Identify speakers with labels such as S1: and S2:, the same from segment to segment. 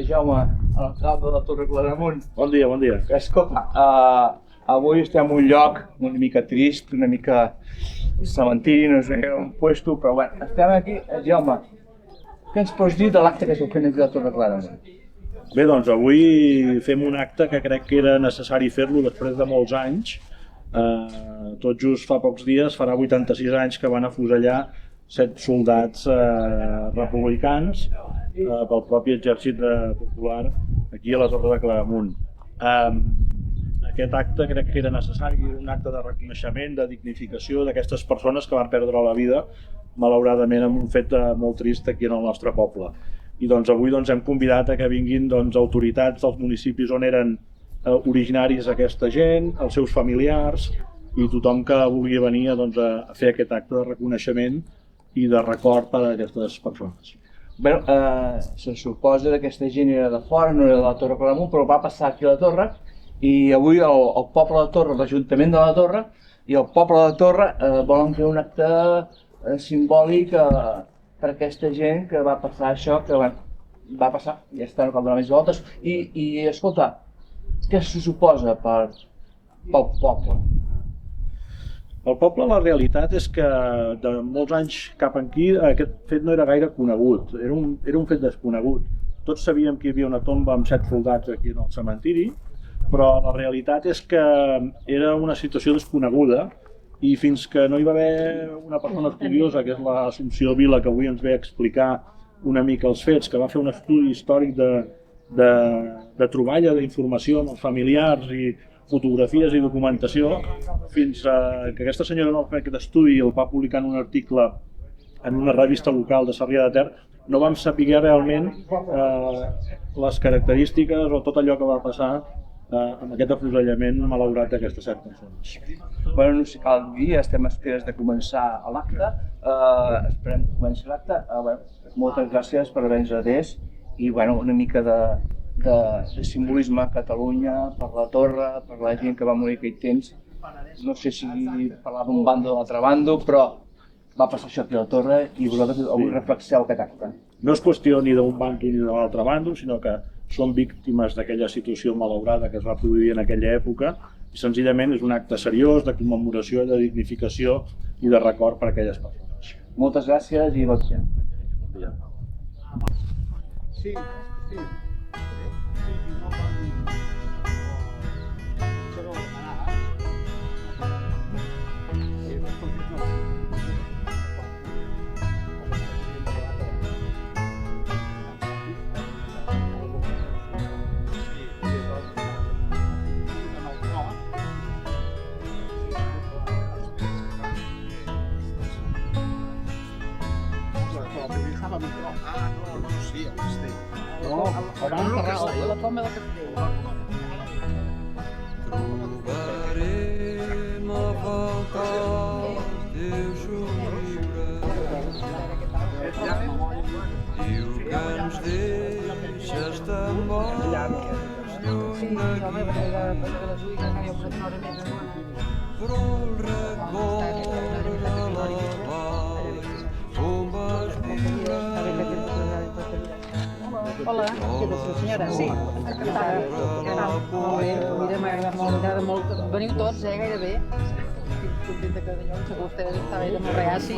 S1: Jaume, l'alcalde de Torre Claramunt.
S2: Bon dia, bon dia.
S1: Escolta, avui estem en un lloc una mica trist, una mica cementiri, no sé, un puesto, però bueno, estem aquí. Jaume, què ens pots dir de l'acte que esteu fent aquí a Torre Claramunt?
S2: Bé, doncs avui fem un acte que crec que era necessari fer-lo després de molts anys. Tot just fa pocs dies, farà 86 anys que van afusellar 7 soldats republicans pel propi exèrcit popular aquí a la Torre de Claramunt. Aquest acte crec que era necessari, un acte de reconeixement, de dignificació d'aquestes persones que van perdre la vida, malauradament, amb un fet molt trist aquí en el nostre poble. I doncs avui hem convidat a que vinguin autoritats dels municipis on eren originaris aquesta gent, els seus familiars i tothom que vulgui venir a fer aquest acte de reconeixement i de record per a aquestes persones.
S1: Bé, se suposa que aquesta gent era de fora, no era de la Torre Claramunt, però va passar aquí a la Torre i avui el poble de Torre, l'Ajuntament de la Torre i el poble de Torre volen fer un acte simbòlic per aquesta gent que va passar això, que va passar, ja està, no cal donar més voltes. I escolta, què se suposa pel poble?
S2: Pel poble la realitat és que de molts anys cap aquí aquest fet no era gaire conegut, era un fet desconegut. Tots sabíem que hi havia una tomba amb 7 soldats aquí en el cementiri, però la realitat és que era una situació desconeguda i fins que no hi va haver una persona estudiosa, que és l'Assumpció Vila, que avui ens ve a explicar una mica els fets, que va fer un estudi històric de troballa d'informació amb els familiars i fotografies i documentació, fins que aquesta senyora no va fer aquest estudi i el va publicar en un article en una revista local de Sarrià de Ter, no vam saber realment les característiques o tot allò que va passar amb aquest afusellament malaurat d'aquestes 7 persones.
S1: Bueno, no sé, cal dir, estem a esperes de començar l'acte, esperem que comenci l'acte. Moltes gràcies per haver-nos atès i una mica de simbolisme a Catalunya, per la Torre, per la gent que va morir aquell temps. No sé si parlar d'un bando o de l'altre bando, però va passar això aquí a la Torre i vosaltres avui reflexeu aquest acte.
S2: No és qüestió ni d'un bando ni de l'altre bando, sinó que són víctimes d'aquella situació malaurada que es va produir en aquella època i senzillament és un acte seriós de commemoració, de dignificació i de record per a aquelles persones.
S1: Moltes gràcies i bon dia.
S2: Bon dia.
S3: Sí.
S4: La tomba del castell.
S5: Trobarem a faltar els teus somriures, diu que ens deixes tan bons lluny d'aquí, però el record de la vall on vas viure.
S4: Hola, què tal, senyora? Sí, encantada. Molt bé, mira, m'ha agradat molt. Veniu tots, gairebé. Estic contenta que veniu, que vostè era molt reaci.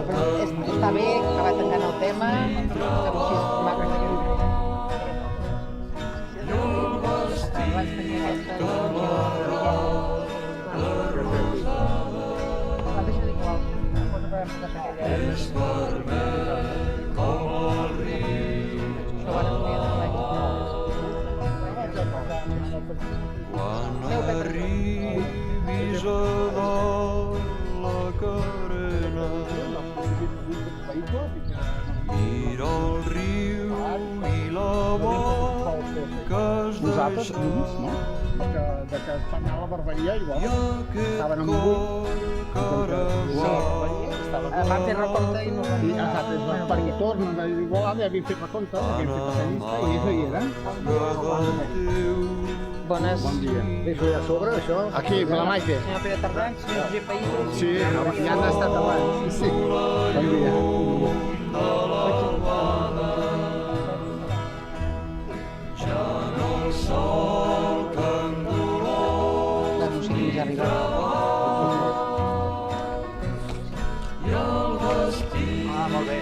S4: Però està bé que va tancant el tema, que així és maco d'aquest.
S5: És vermell com el riu. Quan arribis a dalt la carena, mira el riu i la boca es deixa.
S3: De que fan anar a la barberia i
S5: aquest cor caraguà
S4: Va fer recompte i no va
S3: I exacte, per torn, igual havíem fet la compte, havíem fet la llista i això hi era.
S4: Bones.
S3: Bon dia. Això a sobre, això? Aquí, per la Maite.
S4: Senyor Pere Tardà, senyor Josep País.
S3: Sí, ja han estat abans. Sí. Bon dia.
S4: No sé qui ja ha arribat.
S1: Molt bé.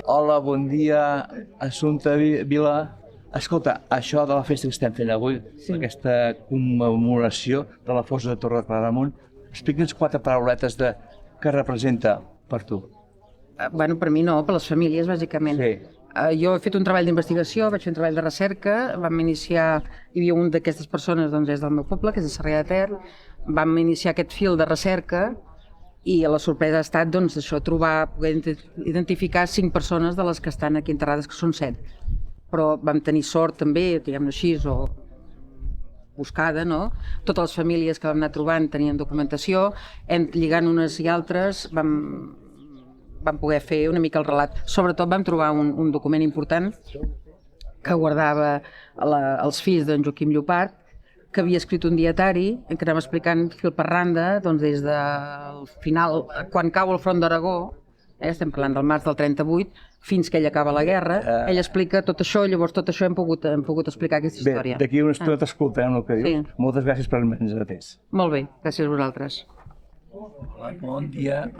S1: Hola, bon dia, Assumpta Vila. Escolta, això de la festa que estem fent avui, aquesta commemoració de la fossa de Torre Claramunt, explica'ns 4 parauletes de què representa per tu.
S4: Bueno, per mi no, per les famílies, bàsicament.
S1: Sí.
S4: Jo he fet un treball d'investigació, vaig fer un treball de recerca, vam iniciar, hi havia un d'aquestes persones, doncs és del meu poble, que és de Sarrià de Ter, vam iniciar aquest fil de recerca i la sorpresa ha estat, doncs, això, trobar, poder identificar 5 persones de les que estan aquí enterrades, que són 7. Però vam tenir sort també, diguem-ne així, o buscada, no? Totes les famílies que vam anar trobant tenien documentació, lligant unes i altres vam poder fer una mica el relat. Sobretot vam trobar un document important que guardava els fills d'en Joaquim Llopart, que havia escrit un dietari en què anava explicant fil per randa, doncs des del final, quan cau el front d'Aragó, estem parlant del març del 38, fins que ell acaba la guerra, ell explica tot això, llavors tot això hem pogut explicar aquesta història.
S1: Bé, d'aquí una estona t'escoltarem el que dius.
S4: Sí.
S1: Moltes gràcies per haver-nos atès.
S4: Molt bé, gràcies a vosaltres.
S1: Bon dia.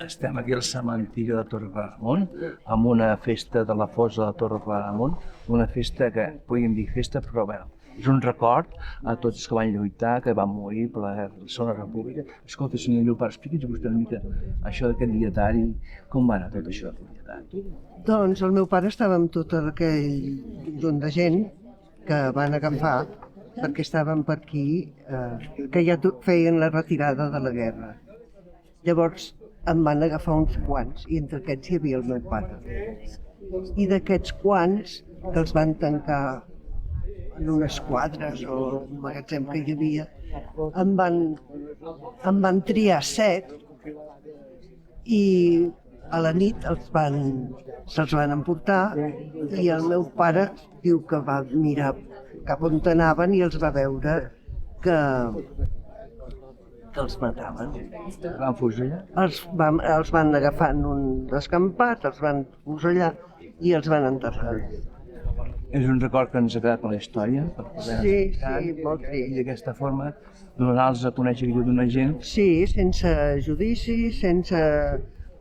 S1: Estem aquí al cementiri de Torre Claramunt amb una festa de la fossa de Torre Claramunt, una festa que podríem dir festa, però bé, és un record a tots els que van lluitar, que van morir per la Segona República. Escolta, senyor Llopart, expliqui'ns vostè una mica això d'aquest dietari, com va anar tot això del dietari?
S6: Doncs el meu pare estava amb tot aquell conjunt de gent que van agafar perquè estaven per aquí, que ja feien la retirada de la guerra. Llavors em van agafar uns quants, i entre aquests hi havia el meu pare. I d'aquests quants, que els van tancar en unes quadres o un magatzem que hi havia, em van triar 7 i a la nit se'ls van emportar i el meu pare diu que va mirar cap on anaven i els va veure que els mataven.
S1: Van fusellar?
S6: Els van agafar en un descampat, els van fusellar i els van enterrar.
S1: És un record que ens ha quedat a la història.
S6: Sí, molt
S1: I
S6: trist.
S1: d'aquesta forma donar-los a conèixer que hi ha hagut una gent.
S6: Sí, sense judici, sense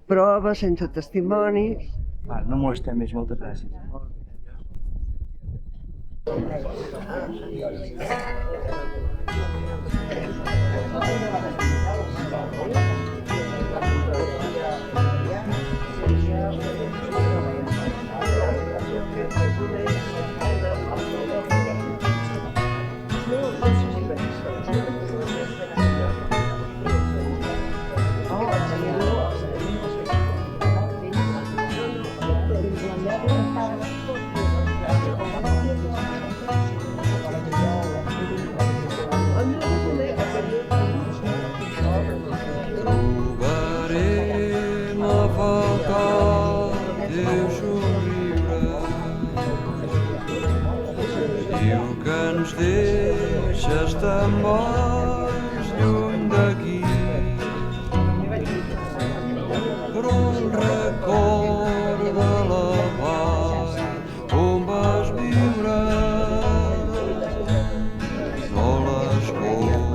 S6: proves, sense testimonis.
S1: Va, no molestem més, moltes gràcies.
S5: Trobarem a faltar teu somriure. Diu que ens deixes tan boig lluny d'aquí, però el record de la pau on vas viure no l'escorre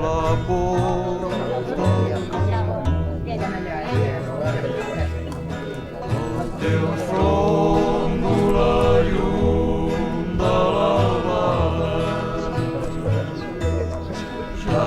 S5: la por del teu front du la llum de l'albada. Ja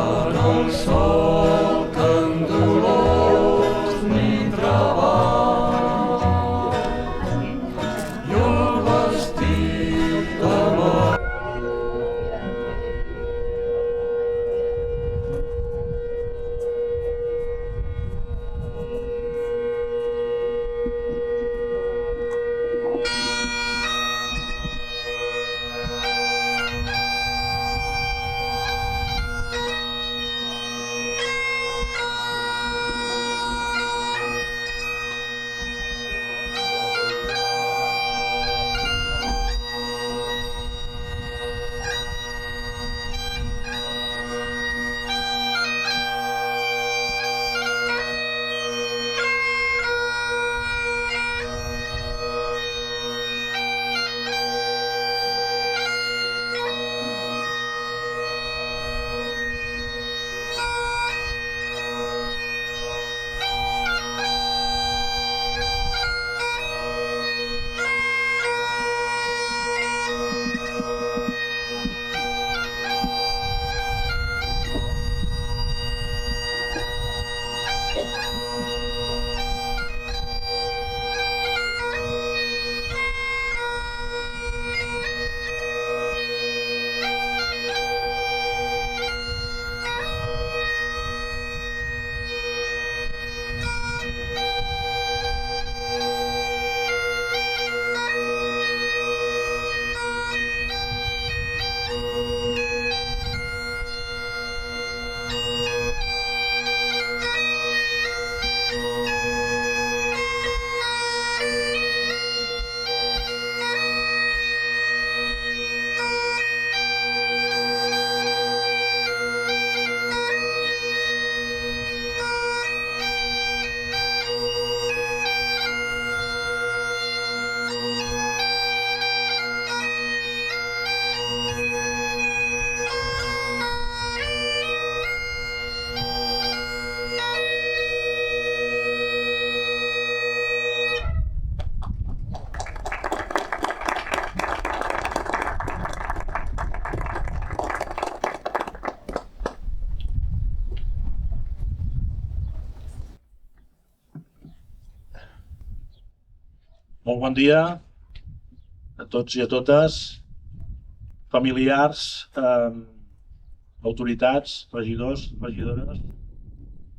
S2: Molt bon dia a tots i a totes, familiars, autoritats, regidors, regidores,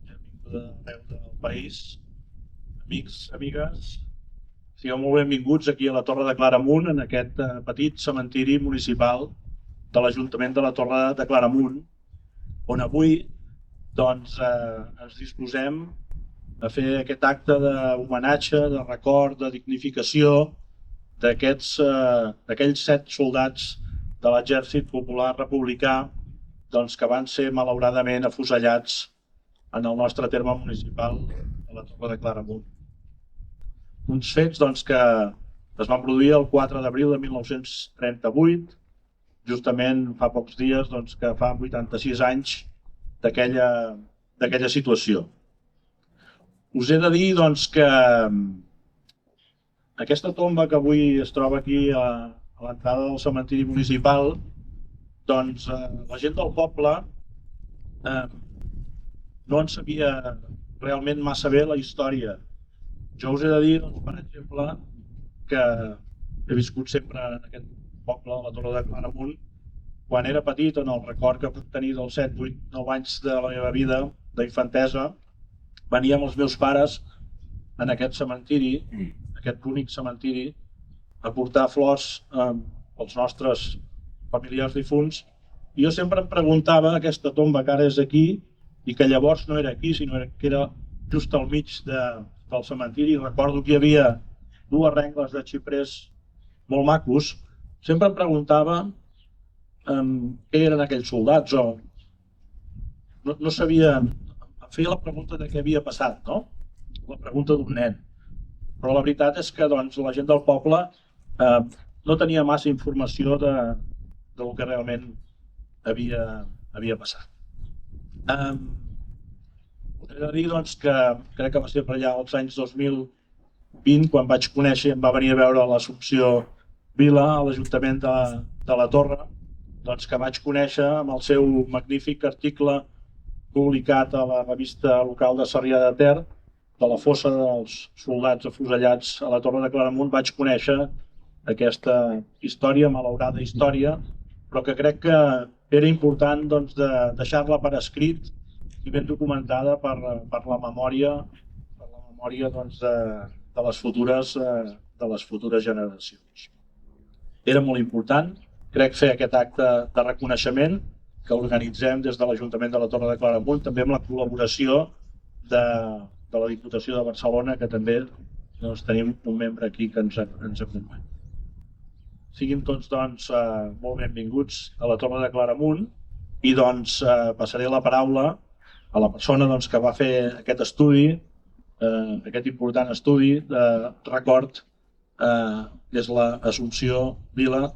S2: gent vinguda d'arreu del país, amics, amigues. Sigueu molt benvinguts aquí a la Torre de Claramunt, en aquest petit cementiri municipal de l'Ajuntament de la Torre de Claramunt, on avui doncs, ens disposem a fer aquest acte d'homenatge, de record, de dignificació d'aquells 7 soldats de l'Exèrcit Popular Republicà doncs, que van ser malauradament afusellats en el nostre terme municipal de la Torre de Claramunt. Uns fets doncs, que es van produir el 4 d'abril de 1938, justament fa pocs dies doncs, que fa 86 anys d'aquella situació. Us he de dir doncs, que aquesta tomba que avui es troba aquí a l'entrada del cementiri municipal, doncs la gent del poble no en sabia realment massa bé la història. Jo us he de dir, doncs, per exemple, que he viscut sempre en aquest poble, a la Torre de Claramunt. Quan era petit, en el record que puc tenir dels 7, 8, 9 anys de la meva vida, d'infantesa, venia amb els meus pares en aquest cementiri, aquest únic cementiri, a portar flors als nostres familiars difunts. I jo sempre em preguntava, aquesta tomba que ara és aquí, i que llavors no era aquí, sinó que era just al mig del cementiri. Recordo que hi havia 2 rengles de xiprers molt macos. Sempre em preguntava què eren aquells soldats, o no sabia. Em feia la pregunta de què havia passat, no? La pregunta d'un nen. Però la veritat és que doncs, la gent del poble no tenia massa informació del que realment havia passat. He de dir doncs, que crec que va ser per allà als anys 2020 quan vaig conèixer i em va venir a veure l'Assumpció Vila a l'Ajuntament de la Torre, doncs, que vaig conèixer amb el seu magnífic article publicat a la revista local de Sarrià de Ter, de la fossa dels soldats afusellats a la Torre de Claramunt. Vaig conèixer aquesta història, malaurada història, però que crec que era important doncs, de deixar-la per escrit i ben documentada per la memòria doncs, de les futures generacions. Era molt important, crec, fer aquest acte de reconeixement que organitzem des de l'Ajuntament de la Torre de Claramunt, també amb la col·laboració de la Diputació de Barcelona, que també doncs, tenim un membre aquí que ens acompanya. Siguin tots doncs, molt benvinguts a la Torre de Claramunt i doncs, passaré la paraula a la persona doncs, que va fer aquest estudi, aquest important estudi de record des de l'Assumpció Vila.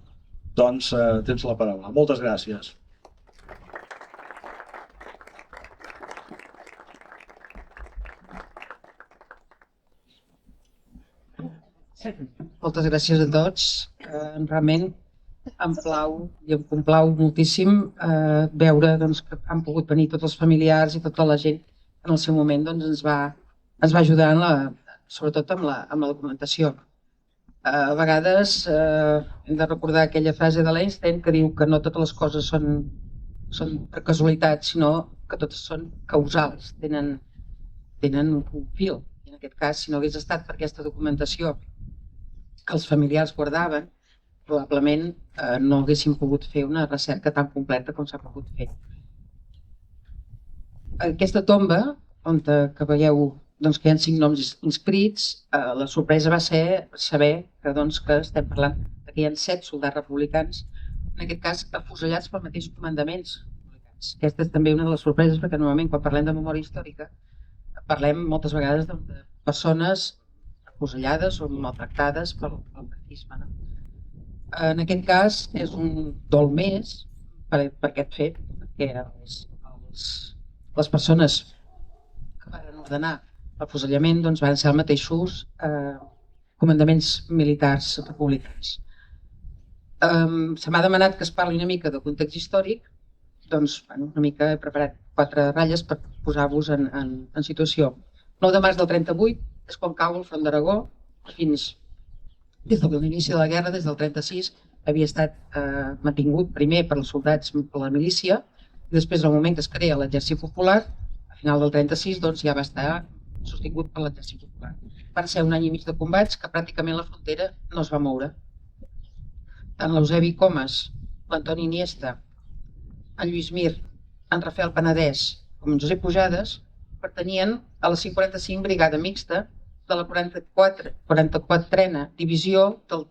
S2: Doncs tens la paraula. Moltes gràcies.
S4: Moltes gràcies a tots. Realment em plau i em complau moltíssim veure doncs, que han pogut venir tots els familiars i tota la gent que en el seu moment doncs, ens va ajudar, sobretot amb la documentació. A vegades hem de recordar aquella frase de l'Einstein que diu que no totes les coses són per casualitat, sinó que totes són causals, tenen un fil. En aquest cas, si no hagués estat per aquesta documentació que els familiars guardaven, probablement no haguéssim pogut fer una recerca tan completa com s'ha pogut fer. Aquesta tomba, on que veieu doncs, que hi ha 5 noms inscrits, la sorpresa va ser saber que estem parlant que hi ha 7 soldats republicans, en aquest cas afusellats pels mateixos comandaments republicans. Aquesta és també una de les sorpreses, perquè normalment quan parlem de memòria històrica parlem moltes vegades de persones afusellades o maltractades pel franquisme. En aquest cas és un dol més per aquest fet, perquè les persones que van ordenar l'afusellament van ser els mateixos comandaments militars republicans. Se m'ha demanat que es parli una mica de context històric, doncs una mica he preparat 4 ratlles per posar-vos en situació. 9 de març del 38 és quan cau el front d'Aragó, fins des de l'inici de la guerra, des del 36, havia estat mantingut primer per als soldats, per la milícia, i després, al moment que es crea l'exèrcit popular, a final del 36, doncs ja va estar sostingut per l'exèrcit popular. Van ser un any i mig de combats que pràcticament la frontera no es va moure. Tant l'Eusebi Comas, l'Antoni Iniesta, en Lluís Mir, en Rafael Penedès com en Josep Pujades pertanyien a la 545 Brigada Mixta de la 44a Divisió del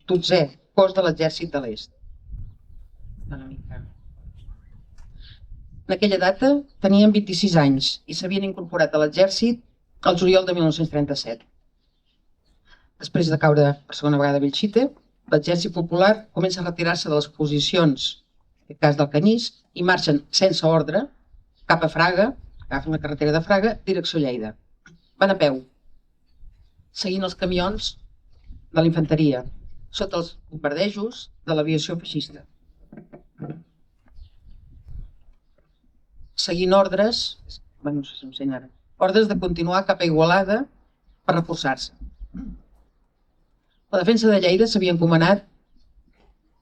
S4: 12è Cos de l'Exèrcit de l'Est. En aquella data tenien 26 anys i s'havien incorporat a l'exèrcit al juliol de 1937. Després de caure per segona vegada a Belchite, l'exèrcit popular comença a retirar-se de les posicions, en aquest cas del Canyís, i marxen sense ordre cap a Fraga, agafen la carretera de Fraga, direcció Lleida. Van a peu, seguint els camions de la infanteria, sota els bombardejos de l'aviació feixista. Seguint ordres, no sé si m'ensenya ara, ordres de continuar cap a Igualada per reforçar-se. La defensa de Lleida s'havia encomanat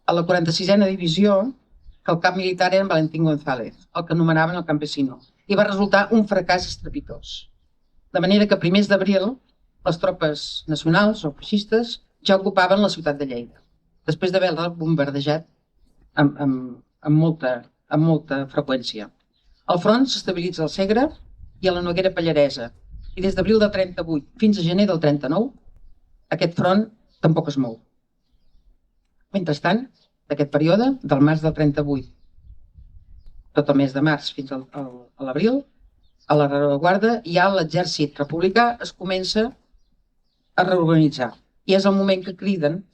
S4: a la 46a divisió, que el cap militar era en Valentín González, el que anomenaven el Campesino, i va resultar un fracàs estrepitós. De manera que a primers d'abril les tropes nacionals o feixistes ja ocupaven la ciutat de Lleida, després d'haver-la bombardejat amb molta freqüència. El front s'estabilitza al Segre i a la Noguera Pallaresa, i des d'abril del 38 fins a gener del 39 aquest front tampoc es mou. Mentrestant, d'aquest període, del març del 38, tot el mes de març fins a l'abril, a la rereguarda ja l'exèrcit republicà es comença a reorganitzar. I és el moment que criden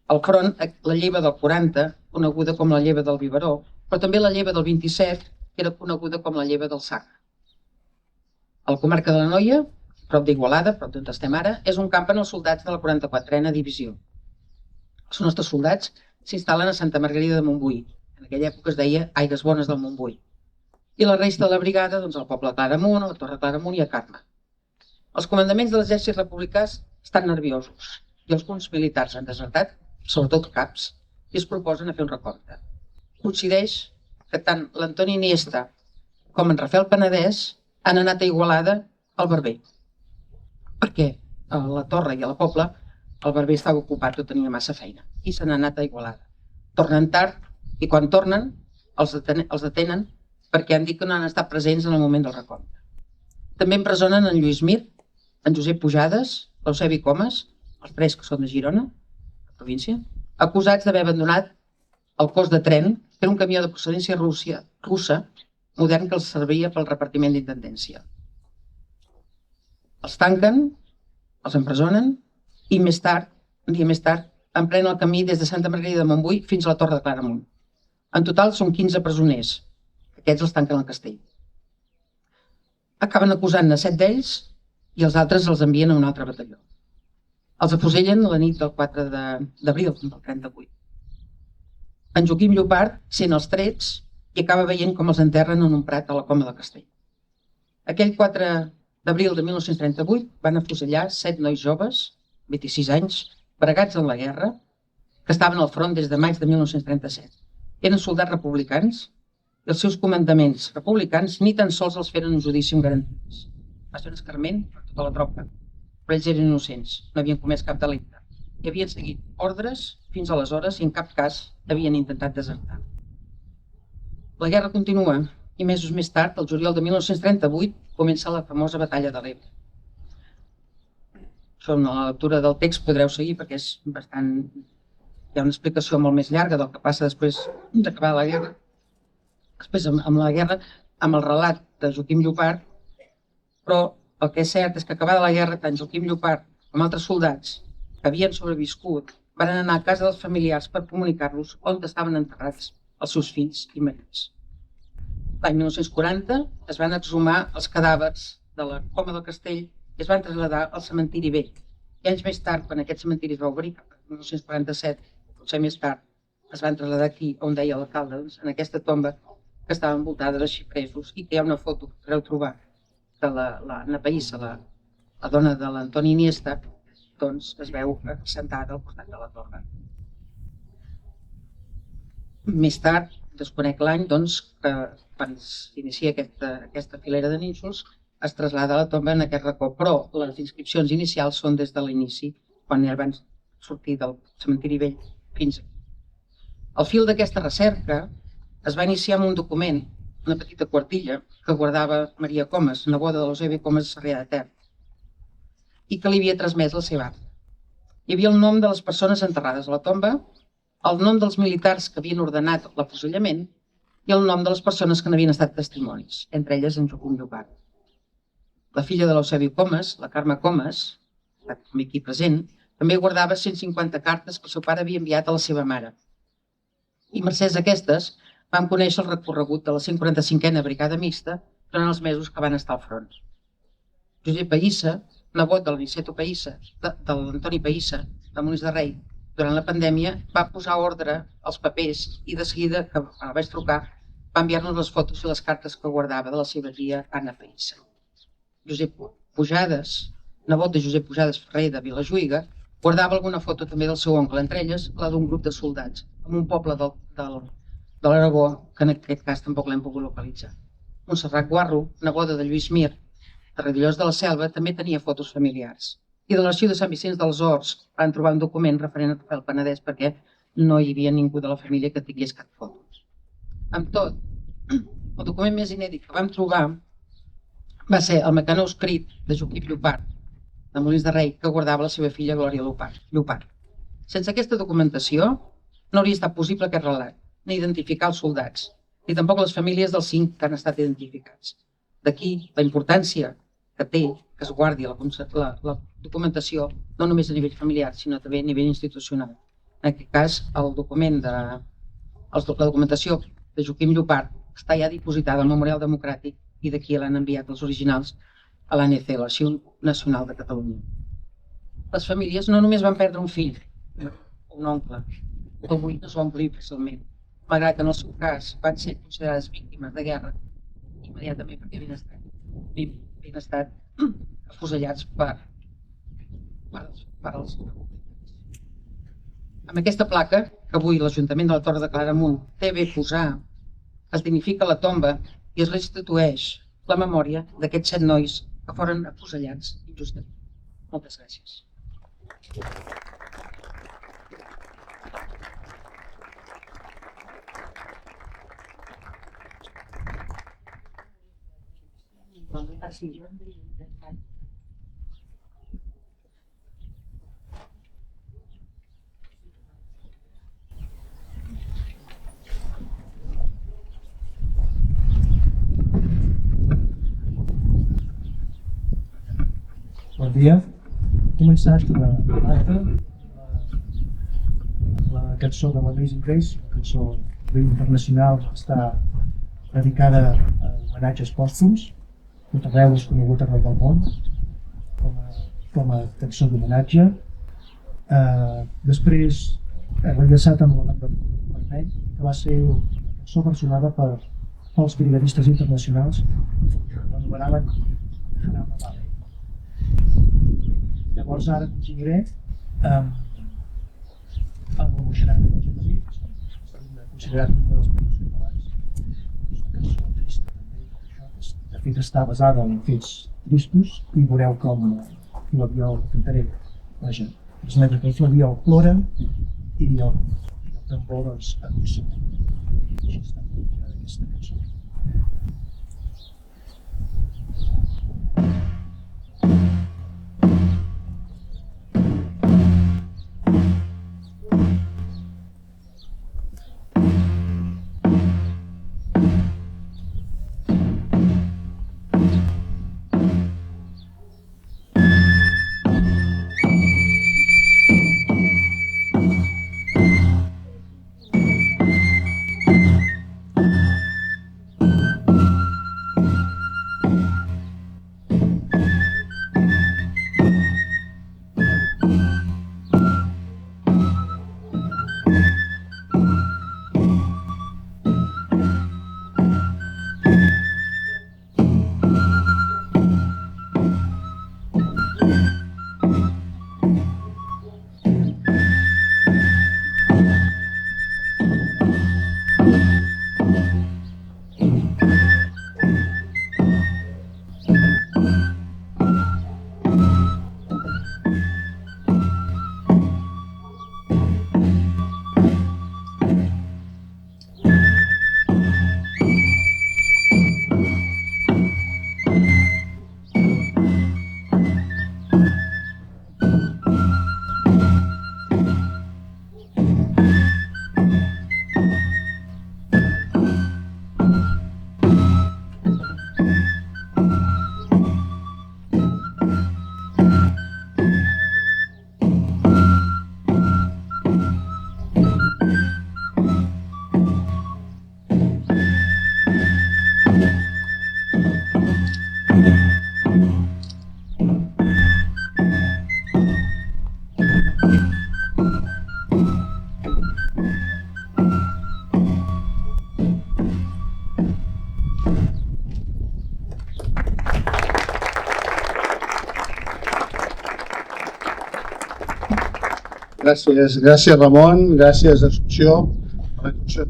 S4: al front la lleva del 40, coneguda com la lleva del Biberó, però també la lleva del 27, que era coneguda com la lleva del Sac. A la comarca de l'Anoia, prop d'Igualada, prop d'on estem ara, és on campen els soldats de la 44a Divisió. Els nostres soldats s'instal·len a Santa Margarida de Montbui. En aquella època es deia Aigües Bones del Montbui. I la resta de la brigada, doncs, al poble de Claramunt, a la Torre Claramunt i a Carme. Els comandaments de l'exèrcit republicà estan nerviosos i alguns militars han desertat, sobretot caps, i es proposen a fer un recompte. Coincideix que tant l'Antoni Iniesta com en Rafael Penedès han anat a Igualada al Barber, perquè a la Torre i a la Pobla el Barber estava ocupat o tenia massa feina, i se n'han anat a Igualada. Tornen tard i quan tornen els detenen perquè han dit que no han estat presents en el moment del recompte. També empresonen en Lluís Mir, en Josep Pujades, l'Eusebi Comas, els tres que són de Girona, la província, acusats d'haver abandonat el cos de tren, que era un camió de procedència russa modern que els servia pel repartiment d'intendència. Els tanquen, els empresonen i més tard, un dia més tard, emprenen el camí des de Santa Margarida de Montbui fins a la Torre de Claramunt. En total són 15 presoners. Aquests els tanquen al castell. Acaben acusant-ne 7 d'ells i els altres els envien a un altre batalló. Els afusellen la nit del 4 d'abril del 38. En Joaquim Llopart sent els trets i acaba veient com els enterren en un prat a la Coma del Castell. Aquell 4 d'abril de 1938 van afusellar 7 nois joves, 26 anys, bregats en la guerra, que estaven al front des de maig de 1937. Eren soldats republicans i els seus comandaments republicans ni tan sols els feren un judici amb garanties. Va ser un escarment per tota la tropa, però ells eren innocents, no havien comès cap delicte i havien seguit ordres fins aleshores i en cap cas havien intentat desertar. La guerra continua i mesos més tard, el juliol de 1938, comença la famosa batalla de l'Ebre. Això en la lectura del text podreu seguir perquè és bastant... Hi ha una explicació molt més llarga del que passa després d'acabar la guerra. Després, amb la guerra, amb el relat de Joaquim Llopart, però el que és cert és que acabada la guerra, tant Joaquim Llopart com altres soldats que havien sobreviscut van anar a casa dels familiars per comunicar-los on estaven enterrats els seus fills i marits. L'any 1940 es van exhumar els cadàvers de la Coma del Castell i es van traslladar al cementiri vell. I anys més tard, quan aquest cementiri es va obrir, en 1947, potser més tard, es van traslladar aquí, on deia l'alcalde, doncs, en aquesta tomba que estava envoltada de xipresos i que hi ha una foto que podreu trobar de la Napaïssa, la dona de l'Antoni Iniesta, doncs, es veu assentada al costat de la torre. Més tard, desconec l'any, doncs, que quan s'inicia aquesta filera de nínxols, es trasllada la tomba en aquest racó, però les inscripcions inicials són des de l'inici, quan ja van sortir del cementiri vell fins aquí. El fil d'aquesta recerca es va iniciar amb un document, una petita quartilla, que guardava Maria Comas, neboda de l'Eusebi Comas de Sarrià de Ter, i que li havia transmès la seva àvia. Hi havia el nom de les persones enterrades a la tomba, el nom dels militars que havien ordenat l'afusellament i el nom de les persones que n'havien estat testimonis, entre elles en Joaquim Llopart. La filla de l'Eusebi Comas, la Carme Comas, aquí present, també guardava 150 cartes que el seu pare havia enviat a la seva mare. I mercès aquestes vam conèixer el recorregut de la 145a Brigada Mixta durant els mesos que van estar al front. Josep Païssa, nebot de l'Aniceto Païssa, de l'Antoni Païssa, de Molins de Rei, durant la pandèmia va posar ordre als papers i de seguida, que quan vaig trucar, va enviar-nos les fotos i les cartes que guardava de la seva tia Anna Païssa. Josep Pujades, nebot de Josep Pujades Ferrer de Vilajuïga, guardava alguna foto també del seu oncle, entre elles la d'un grup de soldats, en un poble de l'Aragó, que en aquest cas tampoc l'hem pogut localitzar. Montserrat Guarro, neboda de Lluís Mir, de Redillós de la Selva, també tenia fotos familiars. I de l'arxiu de Sant Vicenç dels Horts van trobar un document referent a Rafael Penedès perquè no hi havia ningú de la família que tingués cap fotos. Amb tot, el document més inèdit que vam trobar va ser el mecanoscrit de Joaquim Llopart, de Molins de Rei, que guardava la seva filla Glòria Llopart. Sense aquesta documentació no hauria estat possible aquest relat, ni identificar els soldats, ni tampoc les famílies dels 5 que han estat identificats. D'aquí la importància que té que es guardi la documentació, no només a nivell familiar, sinó també a nivell institucional. En aquest cas, la documentació de Joaquim Llopart està ja dipositada al Memorial Democràtic i d'aquí l'han enviat els originals a l'ANC, l'Arxiu Nacional de Catalunya. Les famílies no només van perdre un fill, un oncle, que avui no es va omplir fàcilment, malgrat que en el seu cas van ser considerades víctimes de guerra immediatament perquè havien estat afusellats per els republicans. Amb aquesta placa, que avui l'Ajuntament de la Torre de Claramunt té bé posar, es dignifica la tomba i es restitueix la memòria d'aquests 7 nois que foren afusellats injustament. Moltes gràcies.
S7: Bon dia. He començat l'acte, la cançó de l'Amazing Grace, la cançó internacional, està dedicada a homenatges pòstums. Tot arreu és conegut arreu del món com a cançó d'homenatge. Després he enllaçat amb la banda Vermell, que va ser una cançó versionada pels brigadistes internacionals, l'anomenaven Hanama Valley. Llavors ara continuaré amb l'emocionant dels Amazins, considerat un dels països catalans. És una cançó trista també, de fet està basada en fets tristos i veureu com Flabiol, cantaré, vaja, transmetre que el Flabiol plora i el tambor doncs emociona. Així està considerada aquesta cançó.
S3: Gràcies Ramon, gràcies Assumpció per la introducció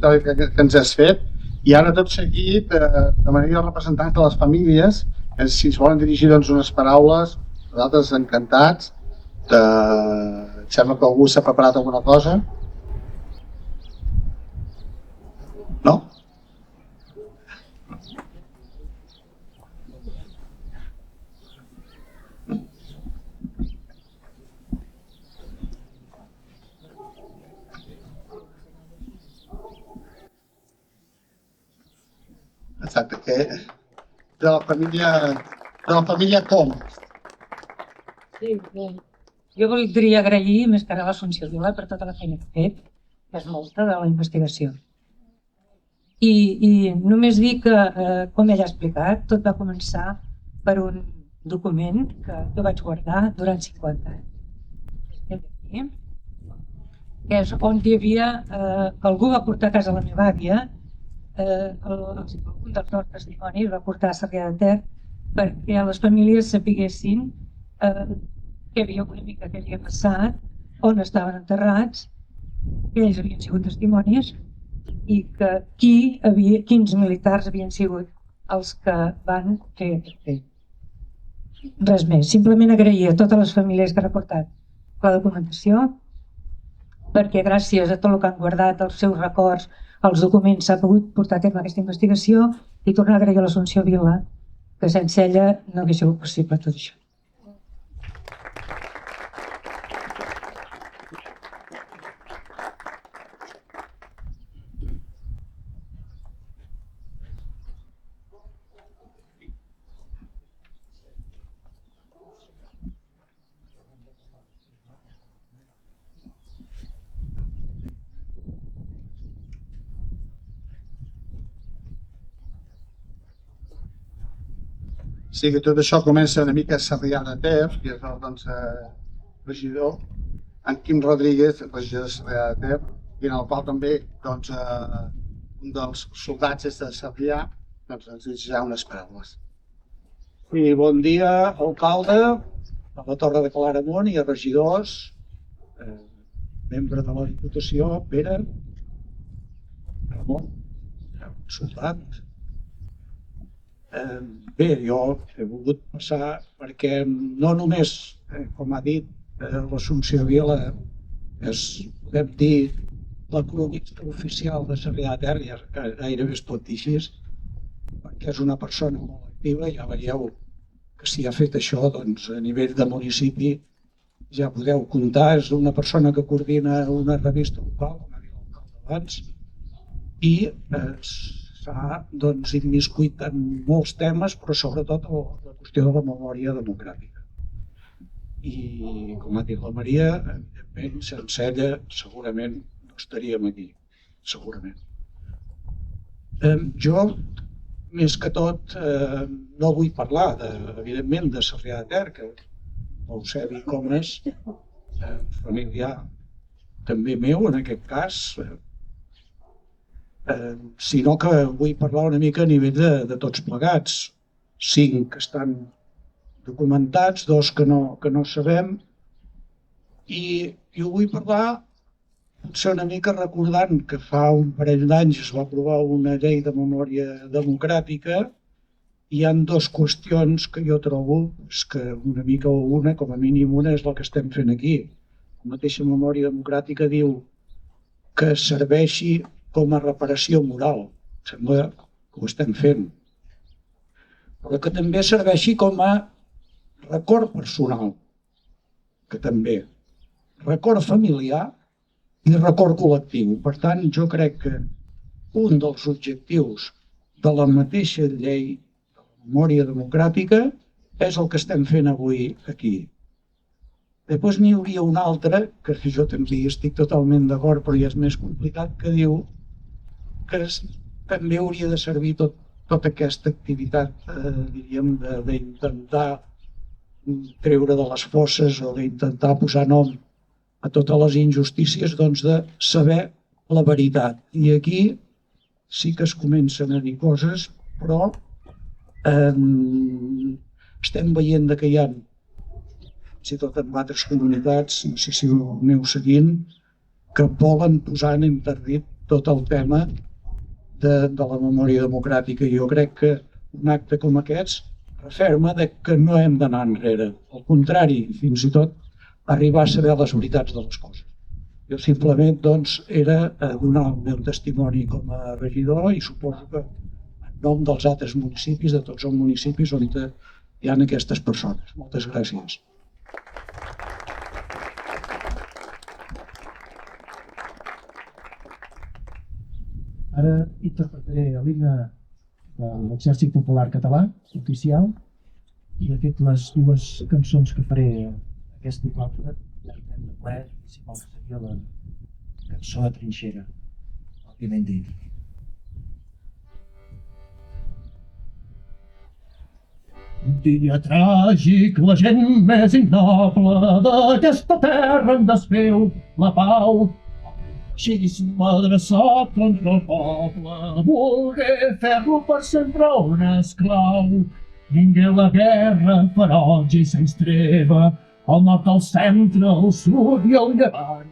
S3: que ens has fet. I ara tot seguit demanaria als representants de les famílies si ens volen dirigir unes paraules. Nosaltres encantats. Em sembla que algú s'ha preparat alguna cosa. No? Exacte, que de la família com?
S8: Sí, bé. Jo voldria agrair més que ara a l'Assumpció Vila per tota la feina que ha fet, que és molta de la investigació. I només dir que, com ella ha explicat, tot va començar per un document que jo vaig guardar durant 50 anys. Que és on hi havia, algú va portar a casa la meva àvia, un dels nostres dimonis va portar a Sarrià de Ter perquè les famílies sapiguessin què havia una mica que havia passat, on estaven enterrats, que ells havien sigut testimonis i que quins militars havien sigut els que van fer aquest fet. Res més, simplement agrair a totes les famílies que han aportat la documentació, perquè gràcies a tot el que han guardat, els seus records, els documents, s'ha pogut portar a terme aquesta investigació, i tornar a agrair a l'Assumpció Vila, que sense ella no hauria sigut possible tot això.
S3: Sí, que tot això comença una mica a Sarrià de Ter, que és el regidor, en Quim Rodríguez, regidor de Sarrià de Ter, i en el qual també un dels soldats és de Sarrià, ens dirigirà unes paraules.
S2: Sí, bon dia, alcalde, a la Torre de Claramunt i a regidors, membre de la Diputació, Pere, Ramon, soldat. Bé, jo he volgut passar perquè no només, com ha dit l'Assumpció Vila, és, podem dir, la cronista oficial de Sarrià de Ter, ja gairebé es pot dir així, perquè és una persona molt activa, ja veieu que si ha fet això, doncs a nivell de municipi ja podeu comptar, és una persona que coordina una revista local, com ha dit l'alcalde abans, i s'ha immiscuit en molts temes, però sobretot la qüestió de la memòria democràtica. I, com ha dit la Maria, evidentment, sense ella segurament no estaríem aquí, segurament. Jo, més que tot, no vull parlar, evidentment, de Sarrià de Ter, que l'Eusebi Comas, familiar també meu, en aquest cas, sinó que vull parlar una mica a nivell de tots plegats. 5 que estan documentats, 2 que no sabem, i ho vull parlar potser una mica recordant que fa un parell d'anys es va aprovar una llei de memòria democràtica i hi ha 2 qüestions que jo trobo que una mica o una, com a mínim una, és la que estem fent aquí. La mateixa memòria democràtica diu que serveixi com a reparació moral, sembla que ho estem fent, però que també serveixi com a record personal, que també, record familiar i record col·lectiu. Per tant, jo crec que un dels objectius de la mateixa llei de la memòria democràtica és el que estem fent avui aquí.
S7: Després n'hi hauria un altre, que jo també hi estic totalment d'acord, però ja és més complicat, que diu que també hauria de servir tota aquesta activitat, diríem, d'intentar treure de les fosses o d'intentar posar nom a totes les injustícies, doncs de saber la veritat. I aquí sí que es comencen a dir coses, però estem veient que hi ha, fins i tot en altres comunitats, no sé si ho aneu seguint, que volen posar en interdit tot el tema de la memòria democràtica. Jo crec que un acte com aquests referma que no hem d'anar enrere. Al contrari, fins i tot arribar a saber les veritats de les coses. Jo simplement doncs, era donar el meu testimoni com a regidor i suposo que en nom dels altres municipis, de tots els municipis on hi ha aquestes persones. Moltes gràcies. Ara interpretaré l'himne de l'Exèrcit Popular Català, oficial, i de fet les dues cançons que faré aquesta i l'altra, la de ple, principal seria la cançó de trinxera, òbviament dit. Un dia tràgic, la gent més innoble d'aquesta terra en desfeu la pau. Feixisme adreçat contra el poble, volgué fer-lo per sempre un esclau. Vingué la guerra feroç i sense treva, al nord, al centre, al sud i al llevant.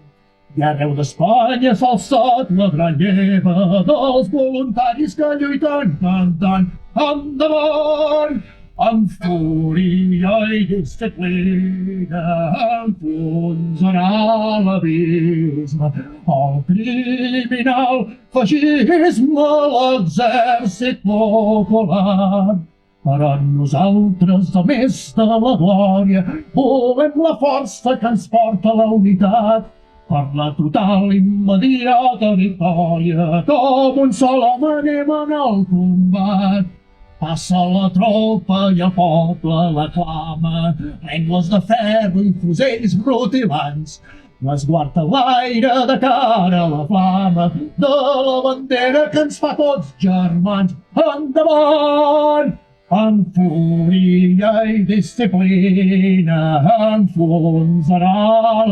S7: I arreu d'Espanya s'ha alçat la gran lleva dels voluntaris que lluiten cantant endavant! Amb fúria i disciplina enfonsarà l'abisme el criminal feixisme, l'exèrcit popular. Però nosaltres, a més de la glòria, volem la força que ens porta a la unitat. Per la total immediata victòria, com un sol home anem en el combat. Passa la tropa i el poble l'aclama, rengles de ferro i fusells rutilants. L'esguard a l'aire de cara a la flama de la bandera que ens fa tots germans. Endavant! Amb fúria i disciplina enfonsarà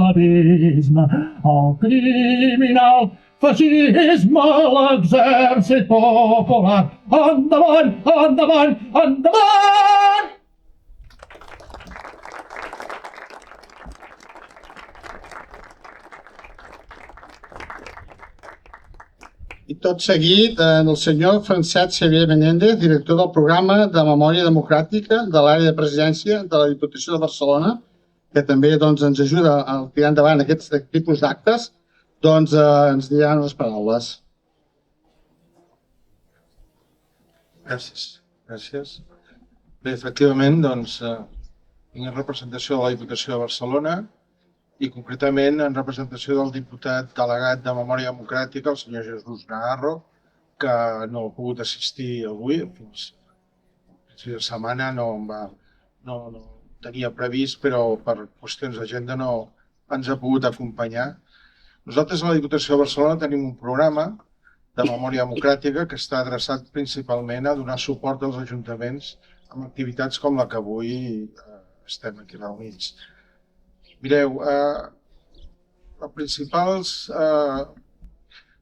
S7: l'abisme el criminal feixisme, l'exèrcit popular. Endavant, endavant, endavant!
S3: I tot seguit, el senyor Francesc Xavier Menéndez, director del programa de Memòria Democràtica de l'àrea de presidència de la Diputació de Barcelona, que també ens ajuda a tirar endavant aquests tipus d'actes, ens diran les paraules.
S9: Gràcies. Bé, efectivament, tinc en representació de la Diputació de Barcelona i concretament en representació del diputat delegat de Memòria Democràtica, el senyor Jesús Naharro, que no ha pogut assistir avui, fins de setmana no tenia previst, però per qüestions d'agenda no ens ha pogut acompanyar. Nosaltres a la Diputació de Barcelona tenim un programa de memòria democràtica que està adreçat principalment a donar suport als ajuntaments amb activitats com la que avui estem aquí reunits. Mireu, els principals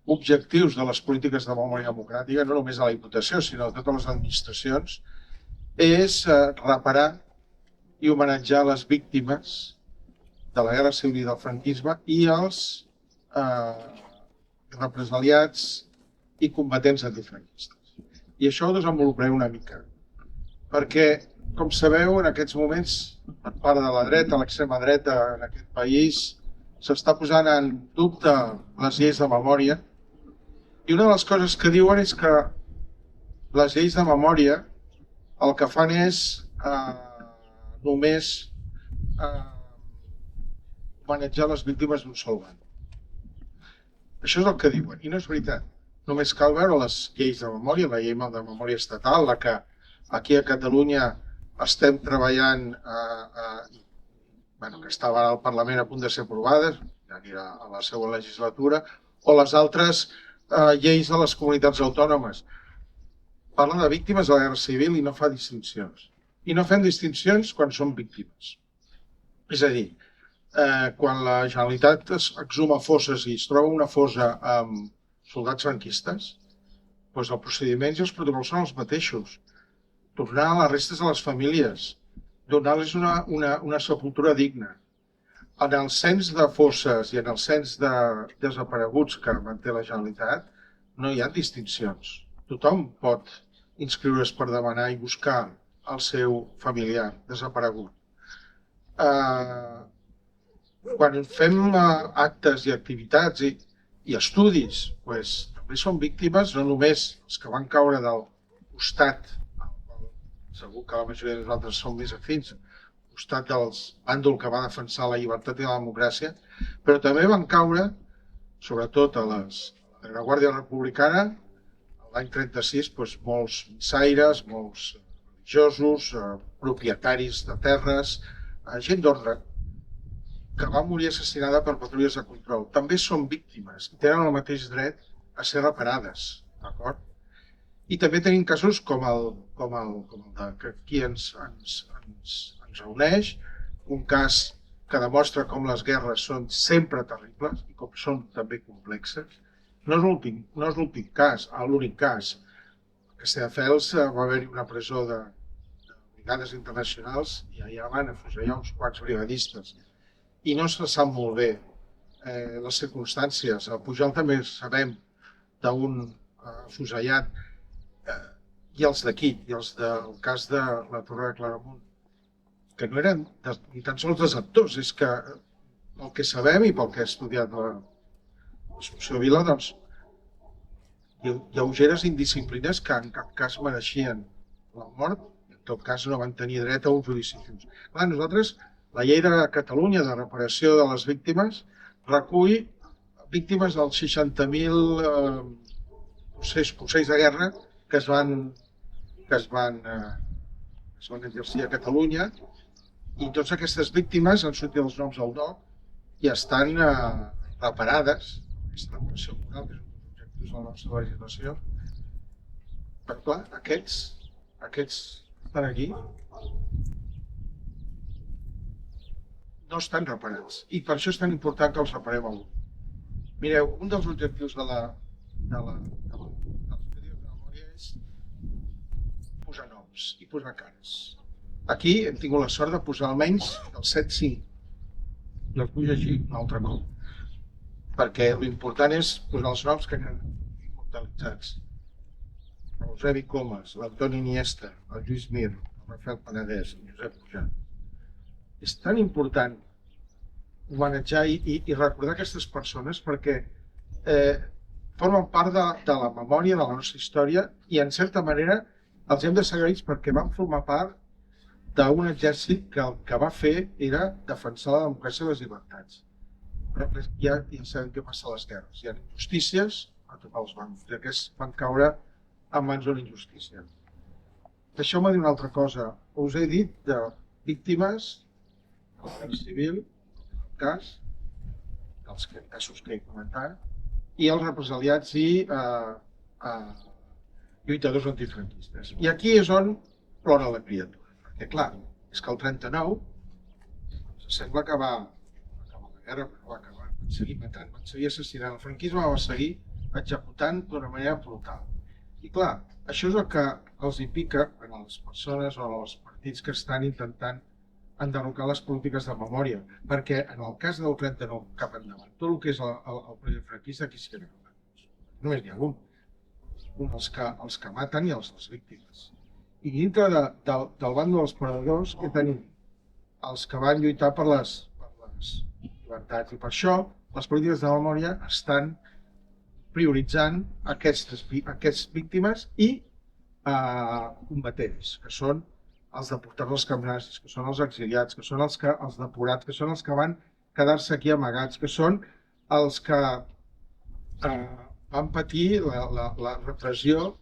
S9: objectius de les polítiques de memòria democràtica, no només a la Diputació, sinó a totes les administracions, és reparar i homenatjar les víctimes de la Guerra Civil i del franquisme i els represaliats i combatents antifranquistes. I això ho desenvoluparé una mica, perquè, com sabeu, en aquests moments, per part de la dreta, l'extrema dreta en aquest país, s'està posant en dubte les lleis de memòria, i una de les coses que diuen és que les lleis de memòria el que fan és només homenatjar les víctimes d'un sol bàndol. Això és el que diuen, i no és veritat. Només cal veure les lleis de memòria, la llei de memòria estatal, la que aquí a Catalunya estem treballant que estava al Parlament a punt de ser aprovades, ja anirà a la següent legislatura, o les altres lleis de les comunitats autònomes. Parla de víctimes de la guerra civil i no fa distincions. I no fem distincions quan són víctimes. És a dir, quan la Generalitat exhuma fosses i es troba una fossa amb soldats franquistes, doncs els procediments i els protocols són els mateixos. Tornar les restes a les famílies, donar-los una sepultura digna. En el cens de fosses i en el cens de desapareguts que manté la Generalitat no hi ha distincions. Tothom pot inscriure's per demanar i buscar el seu familiar desaparegut. Quan fem actes i activitats i estudis, també són víctimes no només els que van caure del costat, segur que la majoria de nosaltres som més afins, al costat del bàndol que va defensar la llibertat i la democràcia, però també van caure, sobretot a la Guàrdia Republicana, l'any 36, molts missaires, molts religiosos, propietaris de terres, gent d'ordre, que va morir assassinada per patrulles de control. També són víctimes i tenen el mateix dret a ser reparades, d'acord? I també tenim casos com el que aquí ens reuneix, un cas que demostra com les guerres són sempre terribles i com són també complexes. No és l'últim cas, l'únic cas. A Castelldefels va haver-hi una presó de brigades internacionals i allà van afusellar uns quants brigadistes. I no se sap molt bé les circumstàncies. A Pujol també sabem d'un afusellat i els d'aquí, i els del cas de la Torre de Claramunt, que no eren ni tan sols desertors, és que pel que sabem i pel que he estudiat l'Assumpció Vila, doncs, lleugeres indisciplines que en cap cas mereixien la mort, i en tot cas no van tenir dret a un judici just. Clar, nosaltres, la llei de Catalunya de reparació de les víctimes recull víctimes dels 60.000 ocells de guerra que es van exercir a Catalunya, i totes aquestes víctimes han sortit els noms al DOC i estan reparades. Aquesta reparació moral, que és un dels objectius de la nostra legislació. Però clar, aquests estan aquí, no estan reparats. I per això és tan important que els reparem avui. Mireu, un dels objectius de les polítiques de memòria és posar noms i posar cares. Aquí hem tingut la sort de posar almenys el 7-5. I els vull llegir un altre cop. Perquè l'important és posar els noms que queden immortalitzats. L'Eusebi Comas, l'Antoni Iniesta, el Lluís Mir, el Rafael Penedès, el Josep Pujat. És tan important homenatjar i recordar aquestes persones perquè formen part de la memòria de la nostra història i, en certa manera, els hem de ser agraïts perquè van formar part d'un exèrcit que el que va fer era defensar la democràcia i les llibertats. Però ja sabem què passa a les guerres. Hi ha injustícies a tots els bàndols, i aquests van caure en mans d'una injustícia. Deixeu-me dir una altra cosa. Us he dit de víctimes del cas civil, dels casos que he comentat, i els represaliats i lluitadors antifranquistes. I aquí és on plora la criatura. Perquè, clar, és que el 39 sembla que va acabar la guerra, però va acabar. Van seguir matant, van seguir assassinant. El franquisme va seguir executant d'una manera brutal. I clar, això és el que els hi pica a les persones o als partits que estan intentant enderrocar les polítiques de memòria, perquè en el cas del 39 cap endavant, tot el que és el període franquista, aquí sí que n'hi ha. Només n'hi ha un, els que maten i les víctimes. I dintre del bàndol dels perdedors, què tenim? Els que van lluitar per les llibertats. I per això les polítiques de memòria estan prioritzant aquestes víctimes i combatents, que són els deportats als camps nazis, que són els exiliats, que són els depurats, que són els que van quedar-se aquí amagats, que són els que van patir la repressió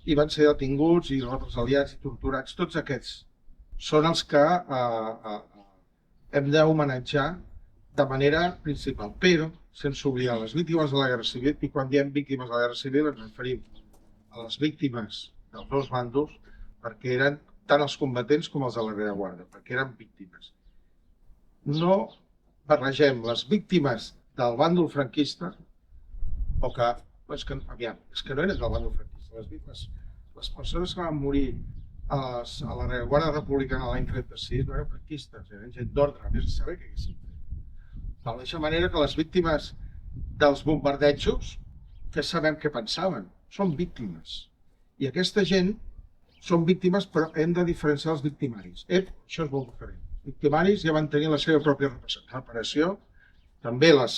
S9: i van ser detinguts i represaliats i torturats. Tots aquests són els que hem d'homenatjar de manera principal, però sense oblidar les víctimes de la Guerra Civil, i quan diem víctimes de la Guerra Civil ens referim a les víctimes dels dos bàndols, perquè eren tant els combatents com els de la rereguarda, perquè eren víctimes. No barregem les víctimes del bàndol franquista, o que, és que no eren del bàndol franquista, les víctimes, les persones que van morir a la rereguarda republicana l'any 36 no eren franquistes, eren gent d'ordre, més a saber què haguessin fet. De la mateixa manera que les víctimes dels bombardejos, que sabem què pensaven, són víctimes. I aquesta gent són víctimes, però hem de diferenciar els victimaris. Això és molt diferent. Els victimaris ja van tenir la seva pròpia reparació, també els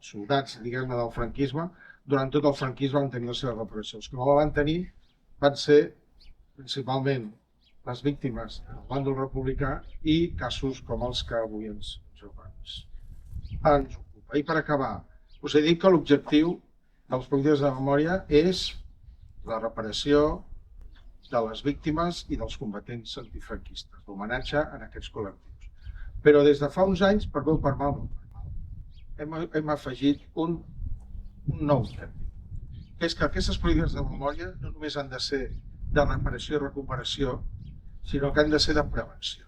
S9: soldats, diguem-ne, del franquisme, durant tot el franquisme van tenir la seva reparació. Els que no la van tenir van ser principalment les víctimes del bàndol republicà i casos com els que avui ens ocupa. I per acabar, us he dit que l'objectiu dels polítiques de memòria és la reparació de les víctimes i dels combatents antifranquistes, l'homenatge a aquests col·lectius. Però des de fa uns anys, per bé o per mal, hem afegit un nou terme, que és que aquestes polítiques de memòria no només han de ser de reparació i recuperació, sinó que han de ser de prevenció,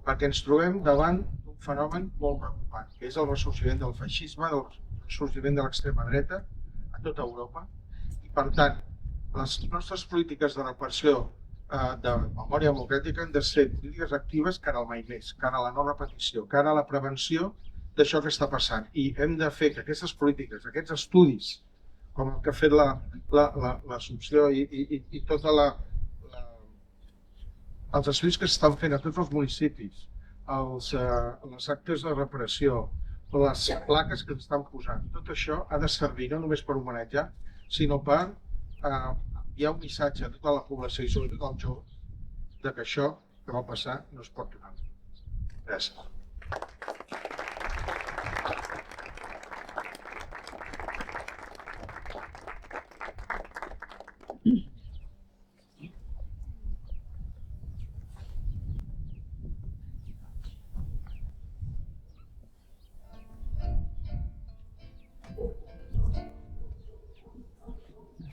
S9: perquè ens trobem davant d'un fenomen molt preocupant, que és el ressorgiment del feixisme, el ressorgiment de l'extrema dreta a tota Europa, i per tant, les nostres polítiques de reparació de memòria democràtica han de ser polítiques actives cara al mai més, cara a la no repetició, cara a la prevenció d'això que està passant. I hem de fer que aquestes polítiques, aquests estudis, com el que ha fet l'Assumpció i tots els estudis que s'estan fent a tots els municipis, les actes de reparació, les plaques que s'estan posant, tot això ha de servir no només per homenatjar, sinó per enviar un missatge a tota la població i sobretot als joves de que això que va passar no es pot tornar. Gràcies.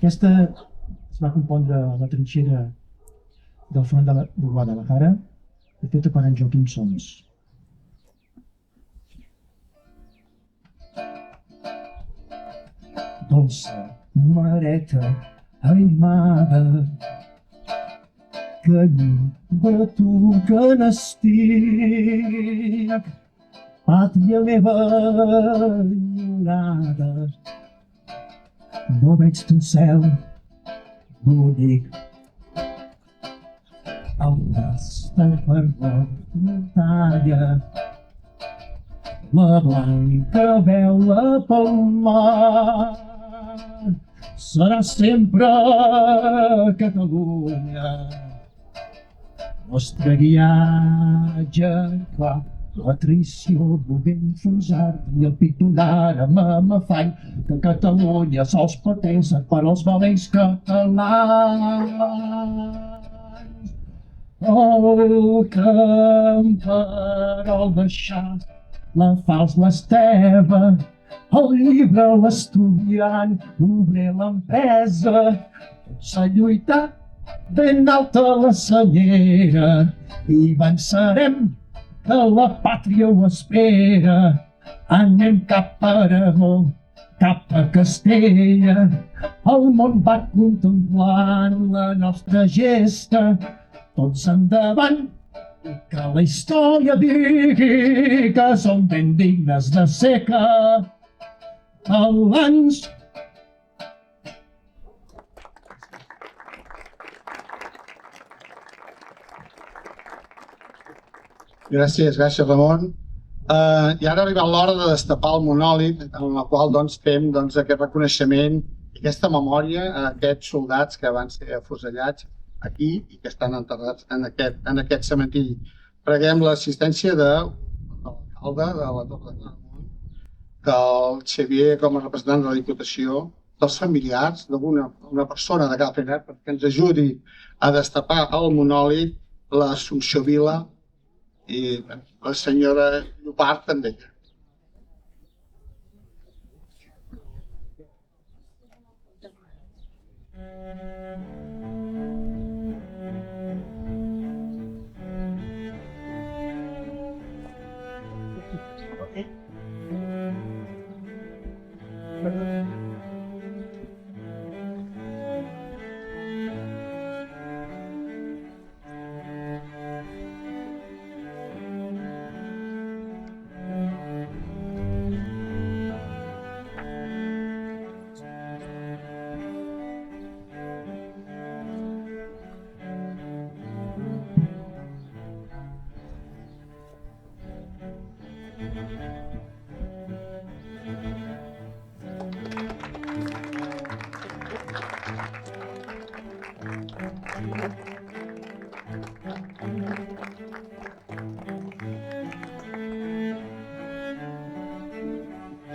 S7: Aquesta es va compondre a la trinxera del front de Guadalajara, feta per en Joaquim Sons. Dolça mareta aimada, que lluny de tu que n'estic, pàtria meva enyorada, no veig ton cel bonic. El rasta per la muntanya, la blanca vela pel mar, serà sempre Catalunya. Nostre guiatge clar, la traïció volent enfonsar-te i el pitonar amb afany que Catalunya sols pateix per als valents catalans. El camperol deixar, la falç l'esteva, el llibre l'estudiant, obrer l'empresa, tot s'ha lluitat ben alta la senyera i vencerem que la pàtria ho espera. Anem cap a Aragó, cap a Castella, el món va contemplant la nostra gesta. Tots endavant, que la història digui que som ben dignes de ser catalans.
S3: Gràcies Ramon. I ara ha arribat l'hora de destapar el monòlit en el qual fem aquest reconeixement i aquesta memòria a aquests soldats que van ser afusellats aquí i que estan enterrats en aquest cementiri. Preguem l'assistència de l'alcalde de la Torre de Claramunt, del Xavier com a representant de la Diputació, dels familiars, d'una persona de cada feina perquè ens ajudi a destapar el monòlit, l'Assumpció Vila i la senyora Llopart també.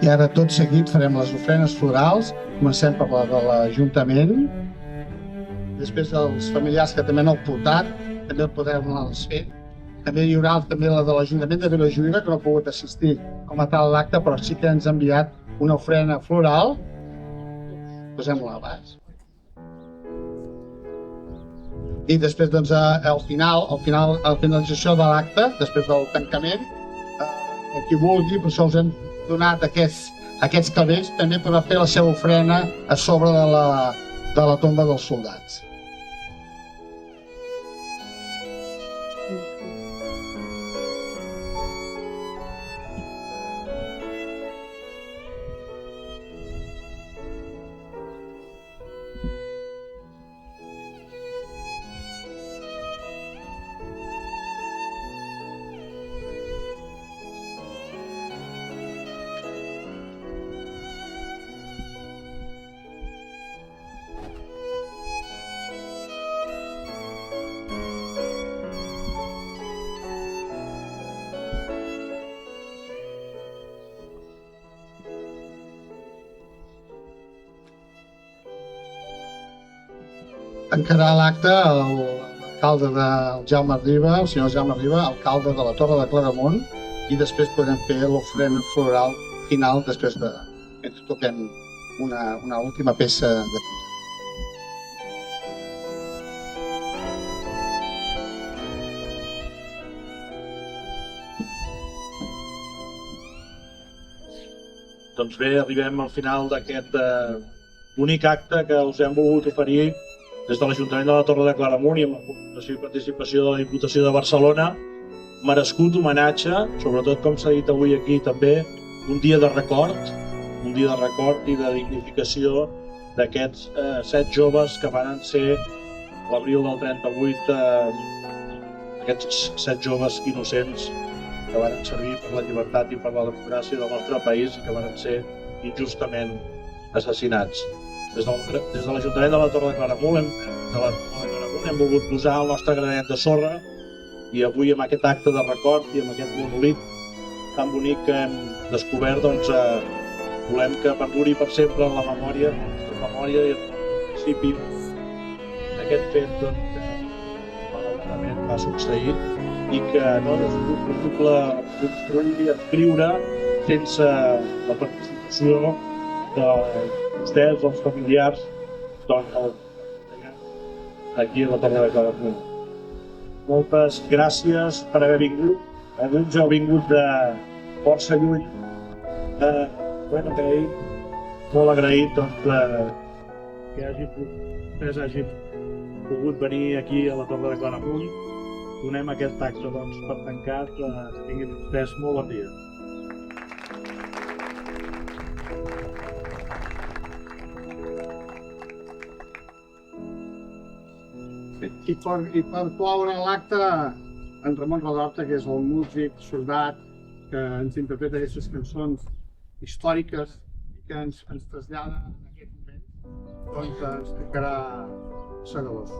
S3: I ara tot seguit farem les ofrenes florals. Comencem per la de l'Ajuntament. Després els familiars que també n'heu portat, també podrem-les fer. També hi haurà també la de l'Ajuntament de Vilajuïga, que no ha pogut assistir com a tal l'acte, però sí que ens ha enviat una ofrena floral. Posem-la abans. I després, doncs, al final, a la finalització de l'acte, després del tancament, qui vulgui, per això us hem donat aquests cabells, també podrà fer la seva ofrena a sobre de la tomba dels soldats. Tancarà l'acte l'alcalde del Jaume Riba, el senyor Jaume Riba, alcalde de la Torre de Claramunt, i després podem fer l'ofrena floral final després de que toquem una última peça de pintura.
S2: Doncs bé, arribem al final d'aquest únic acte que us hem volgut oferir des de l'Ajuntament de la Torre de Claramunt i amb la col·laboració i participació de la Diputació de Barcelona. Merescut homenatge, sobretot, com s'ha dit avui aquí també, un dia de record i de dignificació d'aquests 7 joves que van ser l'abril del 38, aquests 7 joves innocents que van servir per la llibertat i per la democràcia del nostre país i que van ser injustament assassinats. Des de l'Ajuntament de la Torre de Claramunt hem volgut posar el nostre granet de sorra i avui amb aquest acte de record i amb aquest monolit tan bonic que hem descobert, doncs, volem que perduri per sempre en la memòria, en la nostra memòria i en el municipi d'aquest fet que malauradament va succeir i que no és possible construir i escriure sense la participació de vostès, els familiars, doncs, aquí a la Torre de Claramunt. Moltes gràcies per haver vingut. Alguns heu vingut de força lluny. Molt agraït que vostès hagin pogut venir aquí a la Torre de Claramunt. Donem aquest acte per tancat. Que tinguin vostès molt bon dia.
S3: I per cloure l'acte, en Ramon Redorta, que és el músic, soldat, que ens interpreta aquestes cançons històriques i que ens trasllada en aquest moment, doncs ens tocarà Segalós.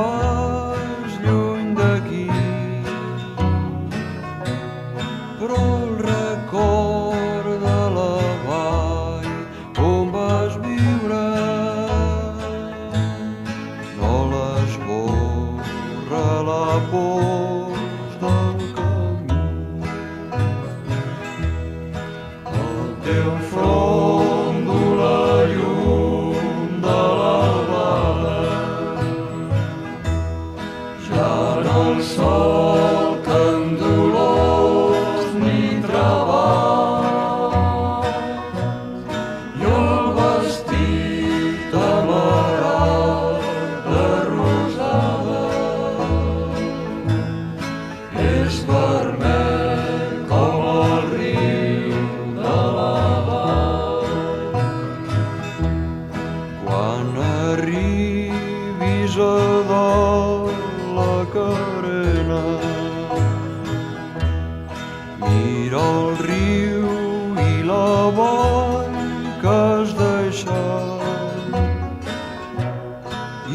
S5: vas lluny d'aquí, però el record de la vall on vas viure no l'esborra la pols del camí. El teu front du la llum de l'albada, ja no el sol que en dolors ni treball, i el vestit amarat de rosada és vermell com el riu de la vall. Quan arribis a dalt la carena, mira el riu i la vall que has deixat,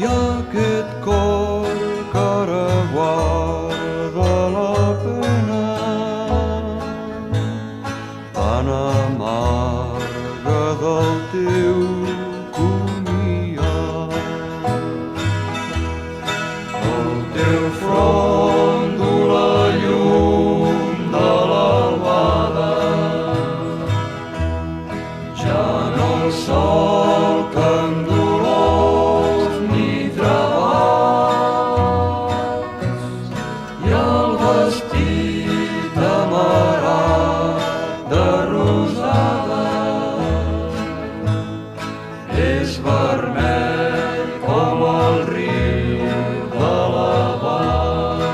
S5: i aquest cor que ara guarda la pena tan amarga del teu comiat. El teu front du la llum de l'albada, ja no el sol que en dolors ni treballs, i el vestit amarat de rosada és vermell com el riu de la vall.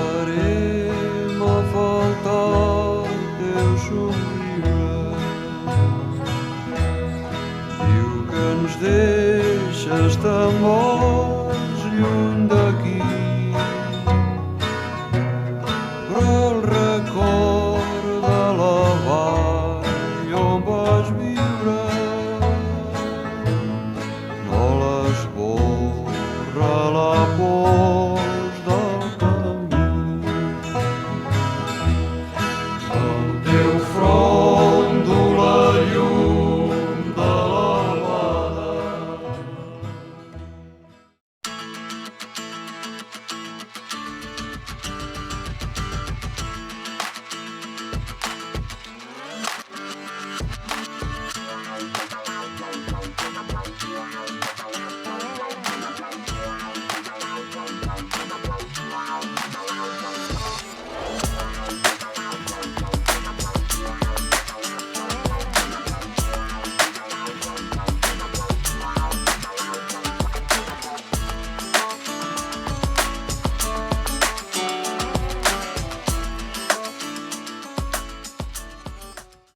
S5: Trobarem a faltar el teu somriure, diu que ens deixes tan molts lluny d'aquí, però el record de la vall on vas viure no l'esborra la por